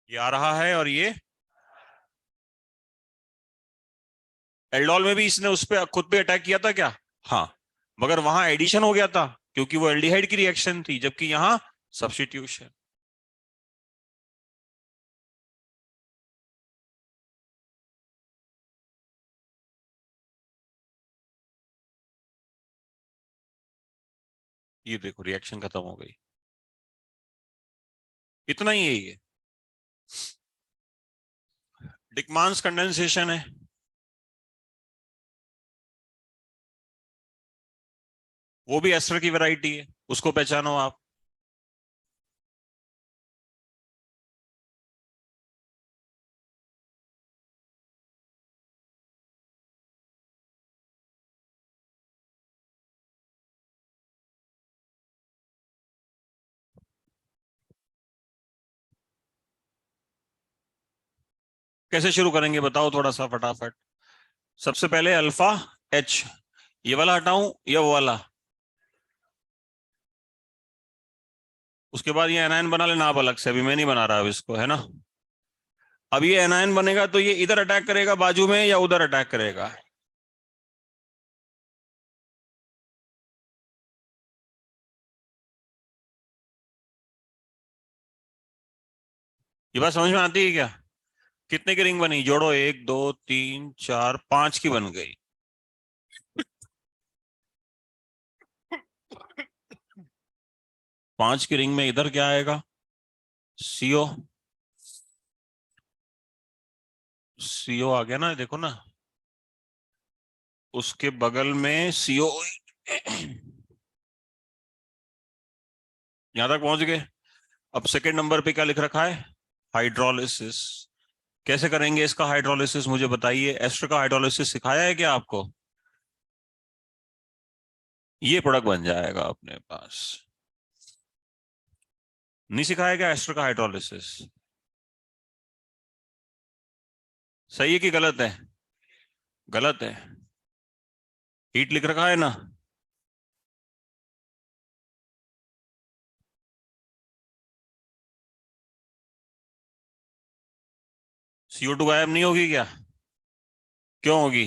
ये आ रहा है और ये, एल्डोल में भी इसने उस पे खुद पे अटैक किया था क्या। हाँ, मगर वहां एडिशन हो गया था क्योंकि वो एल्डिहाइड की रिएक्शन थी, जबकि यहां सब्स्टिट्यूशन। ये देखो रिएक्शन खत्म हो गई, इतना ही है ये। डिकमांस कंडेंसेशन है, वो भी एस्टर की वैरायटी है, उसको पहचानो आप। कैसे शुरू करेंगे बताओ थोड़ा सा फटाफट। सबसे पहले अल्फा एच, ये वाला हटाऊं या वो वाला। उसके बाद ये एनायन बना लेना आप अलग से, अभी मैं नहीं बना रहा अब इसको, है ना। अब ये एनायन बनेगा तो ये इधर अटैक करेगा बाजू में या उधर अटैक करेगा। ये बात समझ में आती है क्या। कितने की रिंग बनी, जोड़ो, 1 2 3 4 5 की बन गई। 5 की रिंग में इधर क्या आएगा, सीओ। सीओ आ गया ना, देखो ना, उसके बगल में सीओ। यहां तक पहुंच गए। अब सेकंड नंबर पे क्या लिख रखा है, हाइड्रोलिसिस। कैसे करेंगे इसका हाइड्रोलिसिस मुझे बताइए, एस्टर का हाइड्रोलिसिस सिखाया है क्या आपको। ये प्रोडक्ट बन जाएगा अपने पास। नहीं सिखाया क्या एस्टर का हाइड्रोलिसिस। सही है कि गलत है। गलत है, हीट लिख रखा है ना। CO2 गायब नहीं होगी क्या, क्यों होगी।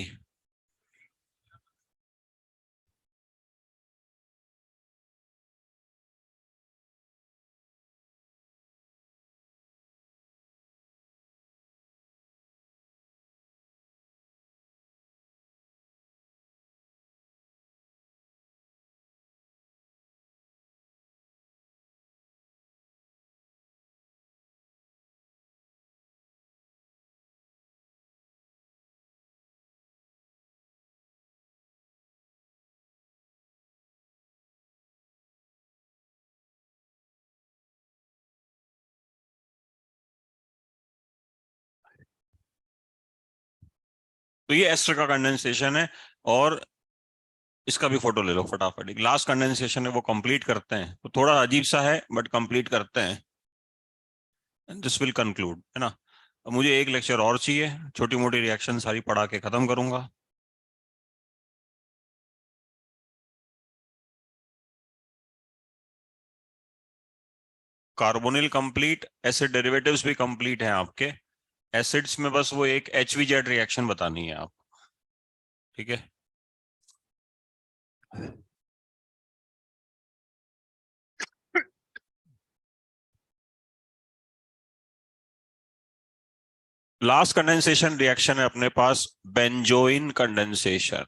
तो ये एस्टर का कंडेंसेशन है, और इसका भी फोटो ले लो फटाफट। लास्ट कंडेंसेशन है वो कंप्लीट करते हैं, तो थोड़ा अजीब सा है बट कंप्लीट करते हैं, दिस विल कंक्लूड, है ना। अब मुझे एक लेक्चर और चाहिए, छोटी मोटी रिएक्शन सारी पढ़ा के खत्म करूंगा। कार्बोनिल कंप्लीट, एसिड डेरिवेटिव्स भी कंप्लीट हैं आपके। एसिड्स में बस वो एक HVZ रिएक्शन बतानी है आप, ठीक है। लास्ट कंडेंसेशन रिएक्शन है अपने पास बेंजोइन कंडेंसेशन।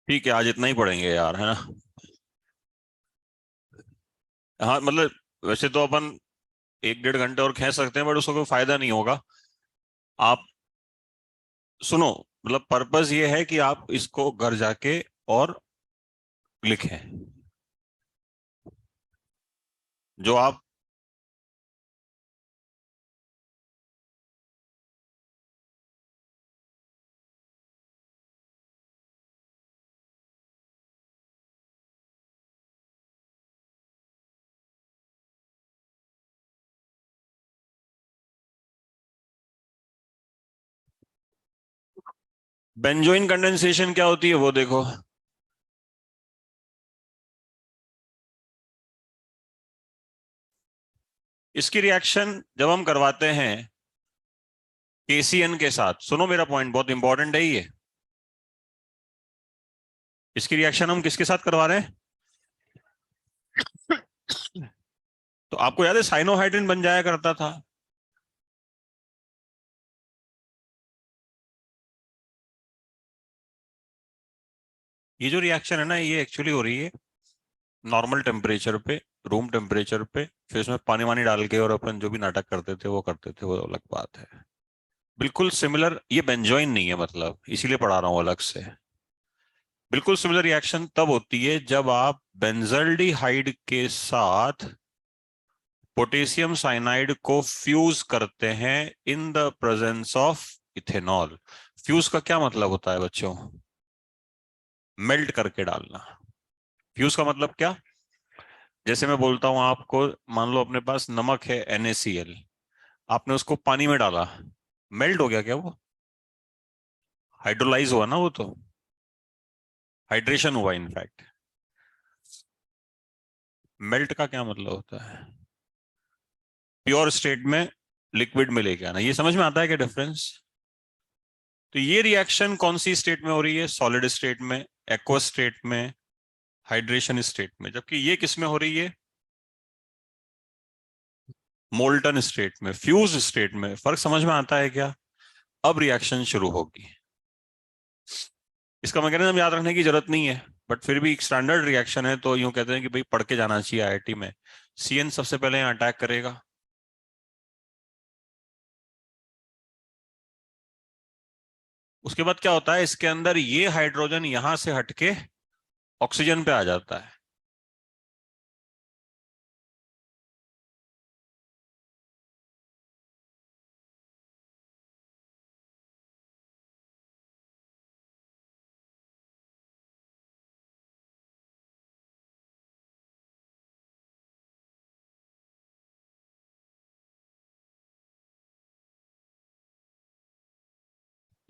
ठीक है, आज इतना ही पढ़ेंगे यार, है ना। हाँ मतलब वैसे तो अपन 1-1.5 घंटे और खींच सकते हैं, बट उसका कोई फायदा नहीं होगा। आप सुनो, मतलब पर्पस ये है कि आप इसको घर जाके और लिखें जो आप। बेंजोइन कंडेंसेशन क्या होती है वो देखो। इसकी रिएक्शन जब हम करवाते हैं KCN के साथ, सुनो मेरा पॉइंट बहुत इंपॉर्टेंट है ये। इसकी रिएक्शन हम किसके साथ करवा रहे हैं? तो आपको याद है साइनोहाइड्रिन बन जाया करता था। ये जो रिएक्शन है ना, ये एक्चुअली हो रही है नॉर्मल टेम्परेचर पे, रूम टेम्परेचर पे। फिर उसमें पानी वानी डाल के और अपन जो भी नाटक करते थे वो करते थे, वो अलग बात है। बिल्कुल सिमिलर, ये बेंजोइन नहीं है मतलब, इसीलिए पढ़ा रहा हूँ अलग से। बिल्कुल सिमिलर रिएक्शन तब होती है जब आप बेंजल्डिहाइड के साथ पोटेशियम साइनाइड को फ्यूज करते हैं in the presence of ethanol. Fuse का क्या मतलब होता है बच्चों? मेल्ट करके डालना। फ्यूज का मतलब क्या? जैसे मैं बोलता हूं आपको, मान लो अपने पास नमक है NaCl, आपने उसको पानी में डाला, मेल्ट हो गया क्या वो? हाइड्रोलाइज हुआ ना वो तो, हाइड्रेशन हुआ इनफैक्ट। मेल्ट का क्या मतलब होता है? प्योर स्टेट में लिक्विड में लेके आना। ये समझ में आता है क्या डिफरेंस? तो ये रिएक्शन कौन सी स्टेट में हो रही है? सॉलिड स्टेट में, एक्वस स्टेट में, हाइड्रेशन स्टेट में। जबकि ये किस में हो रही है? मोल्टन स्टेट में, फ्यूज स्टेट में। फर्क समझ में आता है क्या? अब रिएक्शन शुरू होगी। इसका मैकेनिज्म याद रखने की जरूरत नहीं है, बट फिर भी एक स्टैंडर्ड रिएक्शन है, तो यूं कहते हैं कि भाई पढ़ के जाना चाहिए IIT में। CN सबसे पहले यहाँ अटैक करेगा। उसके बाद क्या होता है, इसके अंदर ये हाइड्रोजन यहां से हटके ऑक्सीजन पे आ जाता है।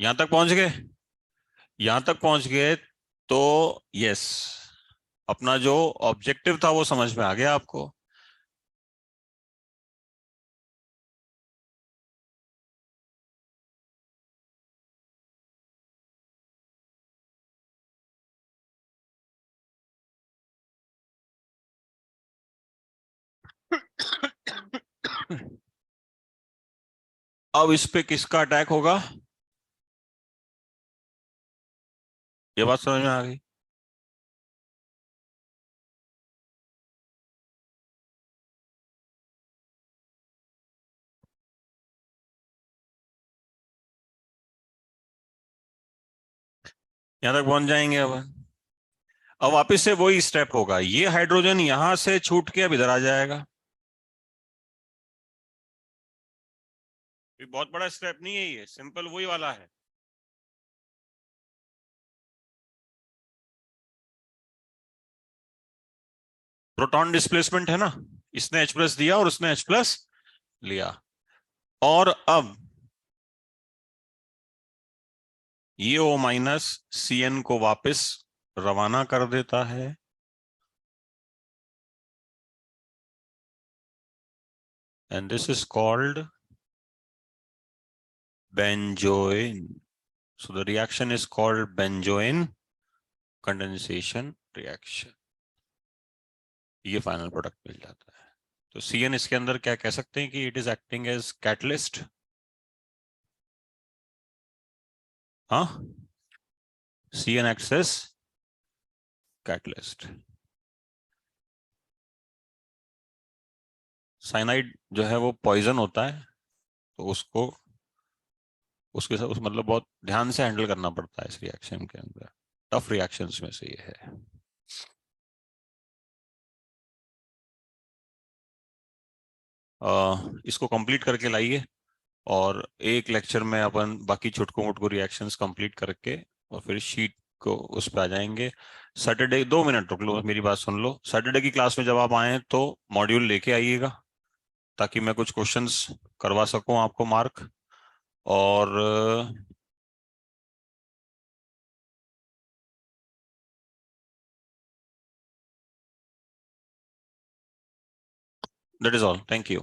यहां तक पहुंच गए? यहां तक पहुंच गए तो यस, अपना जो ऑब्जेक्टिव था वो समझ में आ गया आपको। अब इस पे किसका अटैक होगा? ये बात समझ में आ गई? यहां तक पहुंच जाएंगे अब वापस से वही स्टेप होगा, ये हाइड्रोजन यहां से छूट के अब इधर आ जाएगा। ये बहुत बड़ा स्टेप नहीं है, ये सिंपल वही वाला है। प्रोटॉन डिस्प्लेसमेंट है ना, इसने H प्लस दिया और उसने H प्लस लिया। और अब ये O माइनस Cn को वापस रवाना कर देता है, and this is called benzoin. So the reaction is called benzoin condensation reaction. ये फाइनल प्रोडक्ट मिल जाता है। तो Cn इसके अंदर क्या कह सकते हैं कि it is acting as catalyst. हाँ, Cn acts as catalyst. Cyanide जो है वो पॉइजन होता है, तो उसको उसके साथ मतलब बहुत ध्यान से हैंडल करना पड़ता है इस रिएक्शन के अंदर। टफ रिएक्शंस में से ये है। इसको कंप्लीट करके लाइए, और एक लेक्चर में अपन बाकी छुटको मुटको रिएक्शंस कंप्लीट करके और फिर शीट को उस पर आ जाएंगे। सैटरडे, 2 मिनट रुक लो, मेरी बात सुन लो। सैटरडे की क्लास में जब आप आए तो मॉड्यूल लेके आइएगा, ताकि मैं कुछ क्वेश्चंस करवा सकूं आपको मार्क। और that is all, thank you.